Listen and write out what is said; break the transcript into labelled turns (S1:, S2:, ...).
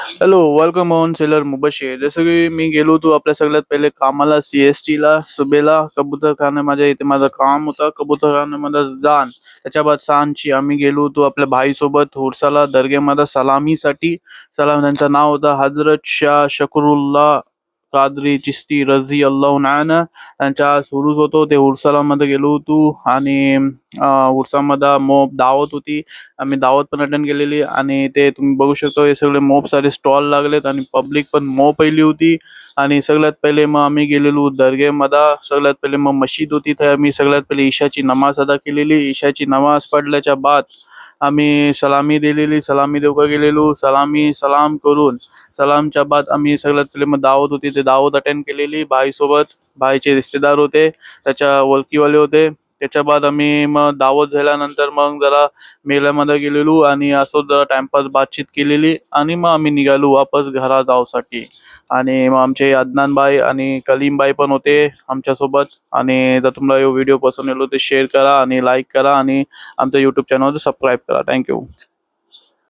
S1: Hello, welcome on seller Mubashir. जसं की मी गेलो होतो आपल्या सगळ्यात पहिले कामाला CST ला सुबेला कबूतरखाना. माझ्या इथे माझं काम होतं कबूतरखान्यामध्ये जाण. त्याच्या बाद सांजची आम्ही गेलो होतो आपल्या भाईसोबत हुरसाला दर्ग्यामध्ये सलामीसाठी. त्यांचं नाव होतं हजरत शाह शकरुल्ला कादरी चिश्ती रझी अल्लाह नाना. त्यांच्या सुरूच होतो ते उरसालामध्ये गेलो होतो. आणि उरसामध्ये मोप दावत होती. आम्ही दावत पण अटेंड केलेली. आणि ते तुम्ही बघू शकता हे सगळे मोप सारे स्टॉल लागलेत आणि पब्लिक पण मोप पहिली होती. आणि सगळ्यात पहिले मग आम्ही गेलेलो दर्गेमध्ये. सगळ्यात पहिले मग मशीद होती, तर आम्ही सगळ्यात पहिले ईशाची नमाज अदा केलेली. ईशाची नमाज पडल्याच्या बाद आम्ही सलामी दिलेली. सलामी देऊका गेलेलो. सलाम करून सलामच्या बाद आम्ही सगळ्यात पहिले मग दावत होती ते दावत अटेंड केलेली भाईसोबत. भाईचे रिश्तेदार होते, त्याच्या ओळखीवाले होते. त्याच्या बाद आम्ही मग दावत झाल्यानंतर मग जरा मेल्यामध्ये गेलेलो आणि असं जरा टाइमपास बातचीत केलेली. आणि मग आम्ही निघालो वापस घरा जाऊसाठी. आणि मग आमचे अदनान भाई आणि कलीम भाई पण होते आमच्यासोबत. आणि जर तुम्हाला व्हिडिओ पसंत आलो तर शेअर करा आणि लाईक करा आणि आमच्या यूट्यूब चॅनलवर सबस्क्राईब करा. थँक्यू.